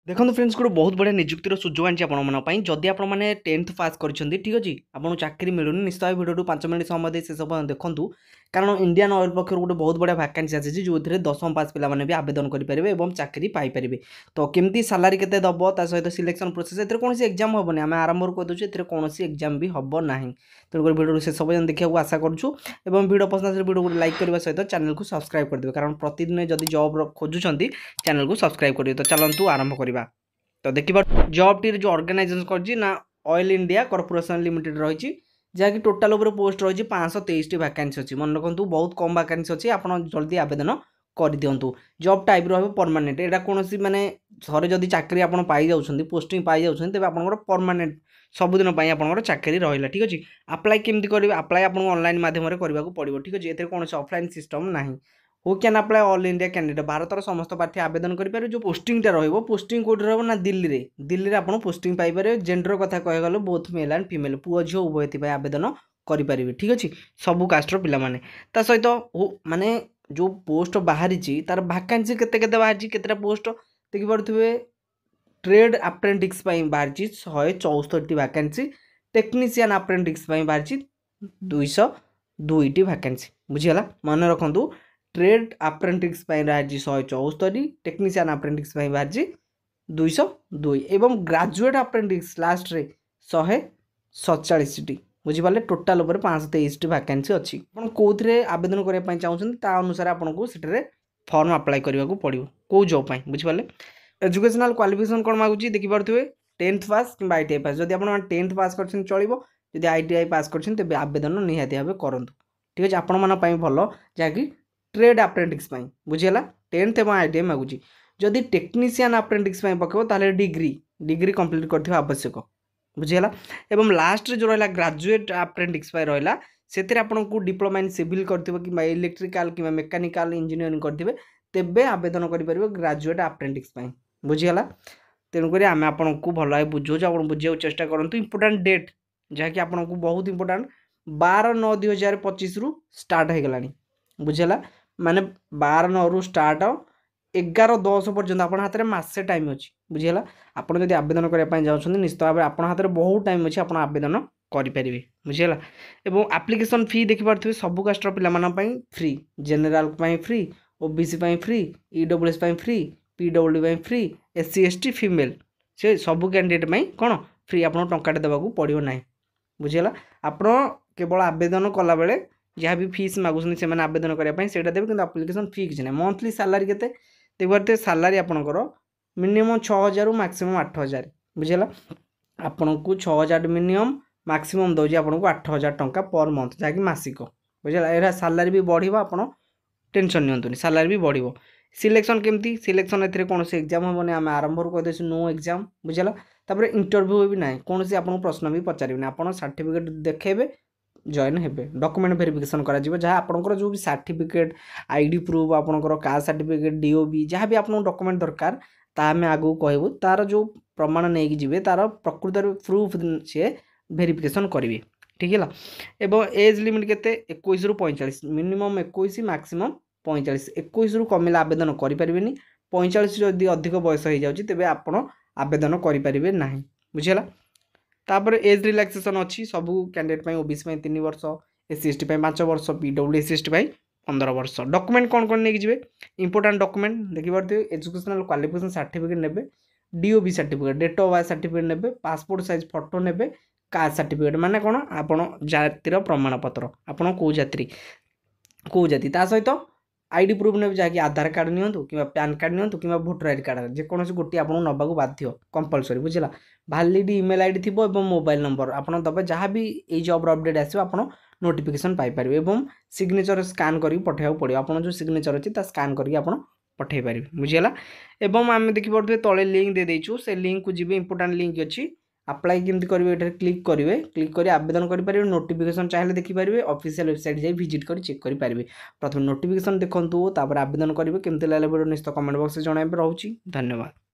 देखो फ्रेंड्स गोटे बहुत बढ़िया निजुक्तिर सुजोग आनी आपंपाई जदि आप 10th पास कर ठीक अच्छे आपको चाकरी मिलूनी निश्चय भिडियो 5 मिनट समय दे शेष देखूँ कारण इंडियन ऑयल पक्ष गोटे बहुत बढ़िया वैकेंसी आसी जो थे 10th पास पे भी आवेदन करेंगे और चाकरी पाइपर तो केमती सालारी के दब ता सहित सिलेक्शन प्रोसेस ए कौन एग्जाम हेनी आम आरंभ कहीदे ए कौन एग्जाम भी हम ना तेणुक भिडियो शेष पर्यटन देखा आशा करूँ भिडियो पसंद भिडियो को लाइक करने सहित चैनल को सब्सक्राइब करदे कारण प्रतिदिन जब जॉब खोजुंट चैनल को सब्सक्राइब करेंगे तो चलतु आरंभ करवा तो देखिए जॉब टी जो ऑर्गेनाइजेशन करना ऑयल इंडिया कॉर्पोरेशन लिमिटेड रही जहाँकि टोटाल उपर पोस्ट रही 523 वैकेंसी अच्छी मन रखु बहुत कम वैकेंसी अच्छी आप जल्दी आवेदन कर दिंतु जॉब टाइप परमानेंट यहाँ कौन मानने थे जदि चाकरी आप पोस्टिंग पाई जाऊँ तेज आप परमानेंट सबुदिन आप चाकरी रहा ठीक अच्छे अप्लाई केमती करेंगे अप्लाई आपको ऑनलाइन माध्यम करने को पड़ो ठीक अच्छे ये कौन ऑफलाइन सिस्टम ना who can apply all India candidate भारतर समस्त प्रार्थी आवेदन करेंगे जो पोस्टिंगटा रोस्टिंग कौट रहा दिल्ली में आप पोस्टिंग पाइपर जेंडर कथा कहगले बोथ मेल एंड फीमेल पुओ झील उभय आवेदन करेंगे ठीक अच्छे सबू कास्टर पे सहित माने जो पोस्ट बाहरी तार वैकेंसी केते बाहरी केतेटा पोस्ट देखिपे ट्रेड अप्रेंटिस बाहरी 164 वैकेंसी टेक्नीशियन अप्रेंटिस बाहरी 202 वैकेंसी बुझीगला मन रखु ट्रेड अप्रेंटिस बाहरी 174 टेक्नीशियन अप्रेंटिस बाहरी 202 एवं ग्रेजुएट अप्रेंटिस लास्ट रे 147 बुझीपारे टोटाल उपर 523 वैकेंसी अच्छी आप कौन आवेदन करने चाहते अनुसार आपको से फॉर्म अप्लाई करने को पड़ो कौ जॉब बुझीपारे एजुकेशनल क्वालिफिकेशन कौन मांगुची देखिपे 10th पास कि ITI पास जब आप 10th पास कर चलो जब ITI पास कर आवेदन निहाती भाव करूँ ठीक अच्छे आपण मानी भल जहाँकि ट्रेड अप्रेंटिस बुझीगला 10th और ITI मांगुची जदि टेक्नीशियन अप्रेंटिस पकेब ताले डिग्री कंप्लीट कर आवश्यक बुझीगला एवं लास्ट जो रहा ग्रेजुएट अप्रेंटिस रहा से आपको डिप्लोमा इन सिविल कर इलेक्ट्रिकल कि मेकानिकल इंजीनियरिंग करेंगे तेबे आवेदन करेंगे ग्रेजुएट अप्रेंटिस बुझीगला तेणुक आम आपको भल भाव बुझे आप बुझे चेष्टा करूँ इंपोर्टाट डेट जहाँकि आपको बहुत इंपोर्टाट 12/9/2025 रु स्टार्ट हो गला बुझीगला माने 12/9 रु स्टार्ट 11/10 पर्यंत आप हाथ में मसे टाइम अच्छी बुझीगला आपड़ जब आवेदन करने जाऊँ निश्चित भाव आप हाथ में बहुत टाइम अच्छी आप आवेदन करेंगे बुझीगला एवं एप्लिकेशन फी देखिपे सबू कास्टर पे free general free OBC free EWS free PWD free SC ST female से सबू कैंडिडेट कौन फ्री आपको टंकाटे देवाक पड़ो ना बुझीगला आप केवल आवेदन कला बेले जहाँ भी फीस मागुन से आवेदन करने से देवे कि आप्लिकेसन फी किसी ना मंथली सालारी के देखिए सालारी आपंकर मिनिमम 6,000 मैक्सिमम 8,000 बुझीगला आपन को 6,000 मिनिमम मैक्सिमम दौर आपको 8,000 टंका पर मंथ जहाँकि मासिक बुझीगला यहाँ सालारी भी बढ़ो आप टेंशन नियंतुनी सालारी भी बढ़ो सिलेक्शन केमती सिलेक्शन ए कौन एग्जाम हेनी आम आरंभ कहीदे नो एग्जाम बुझीगला तापर इंटरव्यू भी ना कौन आपको प्रश्न भी पचारे आप सर्टिफिकेट देखेबे जॉइन हेबे डॉक्यूमेंट वेरिफिकेशन करा जहाँ आपंकर जो भी सर्टिफिकेट ID प्रूफ आपंकर कास्ट सर्टिफिकेट DOB जहाँ भी आपको डॉक्यूमेंट दरकार ता आम आगू कहबू तार जो प्रमाण नहीं कि तार प्रकृत प्रूफ सी वेरिफिकेशन करेंगे ठीक है एवं एज लिमिट के 21 रु 45 मिनिमम 21 मैक्सिमम 45 21 रु कमिला आवेदन करें 45 जदि अधिक बयस हो जाए तेज आप आवेदन करेंगे ना बुझीगला तापर एज रिलैक्सेशन अच्छी सबू कैंडिडेट OBC 3 वर्ष SC ST 5 वर्ष PWD SC ST 15 वर्ष डॉक्यूमेंट कौन कौन नहीं जी इंपोर्टाट डॉक्यूमेंट देखिए एजुकेशनल क्वालिफिकेशन सर्टिफिकेट ने DOB certificate date of birth certificate ने पासपोर्ट साइज फोटो ने कास्ट सर्टिफिकेट माने कौन आपण जातिर प्रमाणपत्र आपड़ कौ जाति कौ जाति सहित ID प्रूफ ने जहाँकि आधार कार्ड नियंतु कि पैन कार्ड नियंतु कि भोटर ID कार्ड जेकोसी गोटे आपको नबाक बाध्य कंपलसरी बुझीगला वैलिड ईमेल ID थी मोबाइल नंबर आपड़ दबे जहाँ भी ये जॉब अपडेट आसो आप नोटिफिकेशन पाइपर एवं सिग्नेचर स्कान करके पठाइबा पड़ो आप जो सिग्नेचर अच्छी स्कान करके आप पठे पारे बुझीगला एवं आम देखिपे तले लिंक दे देचु से लिंक को जी इंपोर्टाट लिंक अच्छी अप्लाई केमती करेंगे ये क्लिक करेंगे क्लिक कर आवेदन करेंगे नोटिफिकेशन चाहिए देखिपारे ऑफिशियल वेबसाइट जाए विजिट कर चेक करेंगे प्रथम नोटिफिकेशन देखूँ तापर आवेदन करेंगे केमती लगे वीडियो निश्चित कमेंट बॉक्स में जन रोचे धन्यवाद।